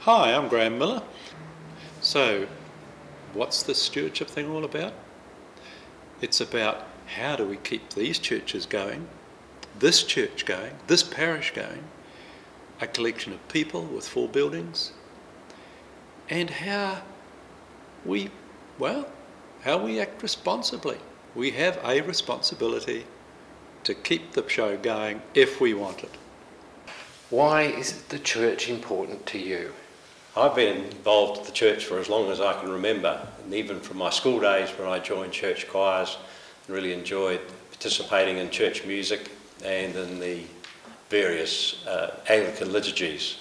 Hi, I'm Graham Miller. So, what's this stewardship thing all about? It's about how do we keep these churches going, this church going, this parish going, a collection of people with 4 buildings, and how we act responsibly. We have a responsibility to keep the show going if we want it. Why is the church important to you? I've been involved with the church for as long as I can remember, and even from my school days when I joined church choirs and really enjoyed participating in church music and in the various Anglican liturgies.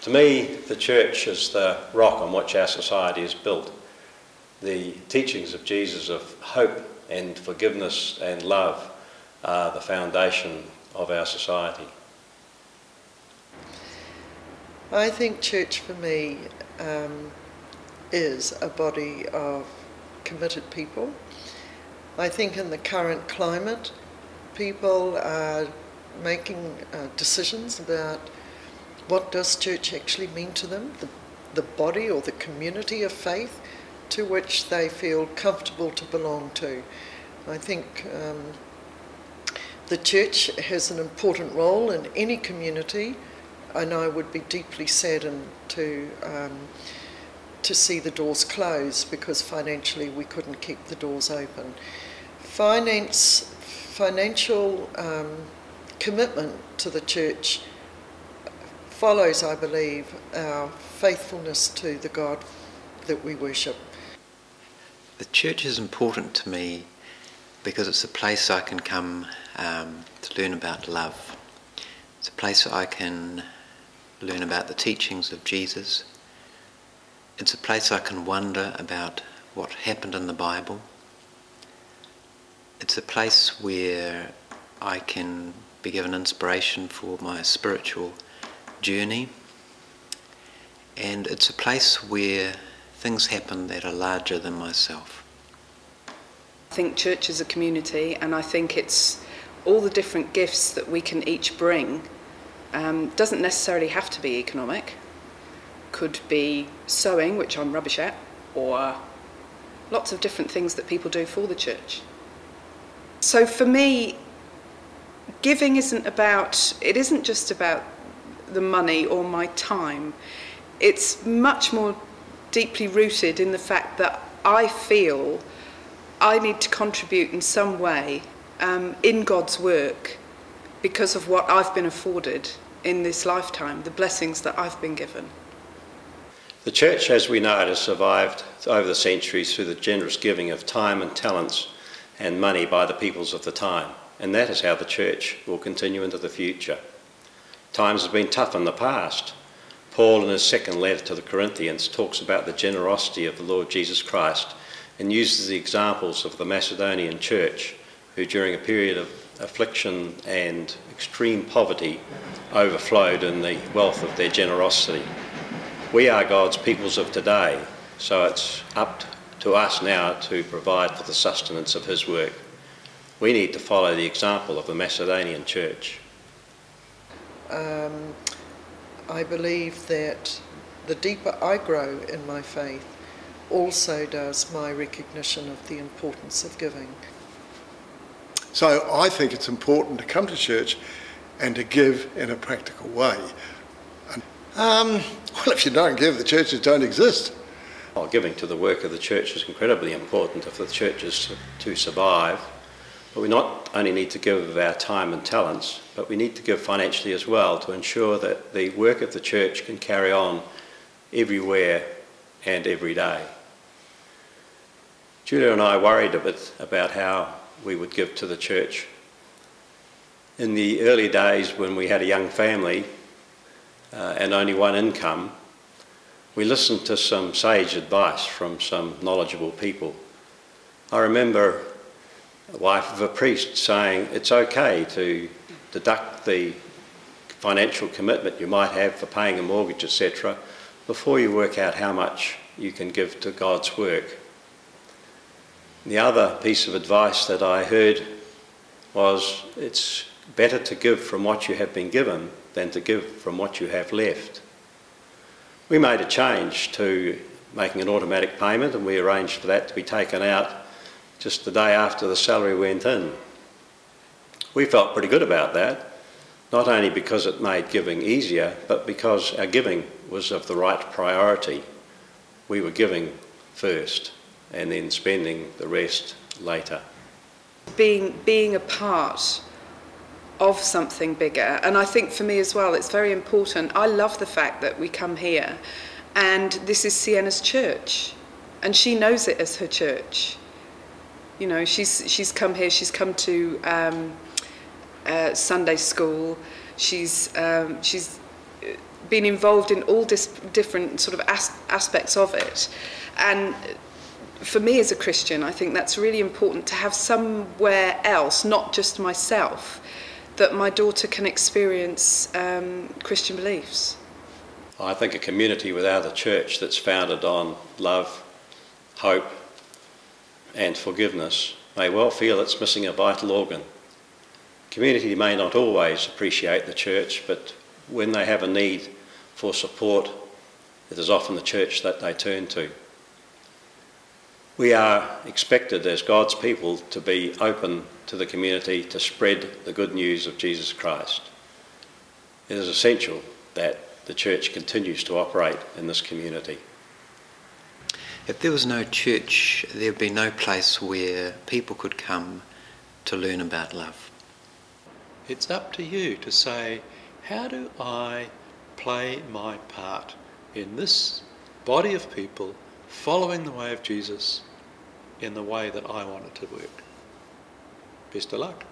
To me, the church is the rock on which our society is built. The teachings of Jesus of hope and forgiveness and love are the foundation of our society. I think church for me is a body of committed people. I think in the current climate, people are making decisions about what does church actually mean to them, the body or the community of faith to which they feel comfortable to belong to. I think the church has an important role in any community, and I would be deeply saddened to see the doors close because financially we couldn't keep the doors open. Financial commitment to the church follows, I believe, our faithfulness to the God that we worship. The church is important to me because it's a place I can come to learn about love. It's a place where I can learn about the teachings of Jesus. It's a place I can wonder about what happened in the Bible. It's a place where I can be given inspiration for my spiritual journey. And it's a place where things happen that are larger than myself. I think church is a community, and I think it's all the different gifts that we can each bring. Doesn't necessarily have to be economic. Could be sewing, which I'm rubbish at, or lots of different things that people do for the church. So for me, giving isn't just about the money or my time. It's much more deeply rooted in the fact that I feel I need to contribute in some way in God's work because of what I've been afforded in this lifetime, the blessings that I've been given. The church, as we know it, has survived over the centuries through the generous giving of time and talents and money by the peoples of the time, and that is how the church will continue into the future. Times have been tough in the past. Paul, in his second letter to the Corinthians, talks about the generosity of the Lord Jesus Christ and uses the examples of the Macedonian church, who during a period of affliction and extreme poverty overflowed in the wealth of their generosity. We are God's peoples of today, so it's up to us now to provide for the sustenance of his work. We need to follow the example of the Macedonian church. I believe that the deeper I grow in my faith, also does my recognition of the importance of giving. So I think it's important to come to church and to give in a practical way. Well, if you don't give, the churches don't exist. Well, giving to the work of the church is incredibly important if the church is to survive. But we not only need to give of our time and talents, but we need to give financially as well to ensure that the work of the church can carry on everywhere and every day. Julia and I worried a bit about how we would give to the church. In the early days when we had a young family and only one income, we listened to some sage advice from some knowledgeable people. I remember the wife of a priest saying it's okay to deduct the financial commitment you might have for paying a mortgage, etc., before you work out how much you can give to God's work. The other piece of advice that I heard was it's better to give from what you have been given than to give from what you have left. We made a change to making an automatic payment, and we arranged for that to be taken out just the day after the salary went in. We felt pretty good about that, not only because it made giving easier, but because our giving was of the right priority. We were giving first and then spending the rest later. Being a part of something bigger, and I think for me as well it's very important. I love the fact that we come here and this is Sienna's church and she knows it as her church. You know, she's come here, she's come to Sunday school, she's been involved in all different sort of aspects of it, and for me as a Christian I think that's really important, to have somewhere else, not just myself, that my daughter can experience Christian beliefs. I think a community without a church that's founded on love, hope and forgiveness may well feel it's missing a vital organ. Community may not always appreciate the church, but when they have a need for support, it is often the church that they turn to. We are expected as God's people to be open to the community, to spread the good news of Jesus Christ. It is essential that the church continues to operate in this community. If there was no church, there would be no place where people could come to learn about love. It's up to you to say, how do I play my part in this body of people following the way of Jesus in the way that I want it to work? Best of luck.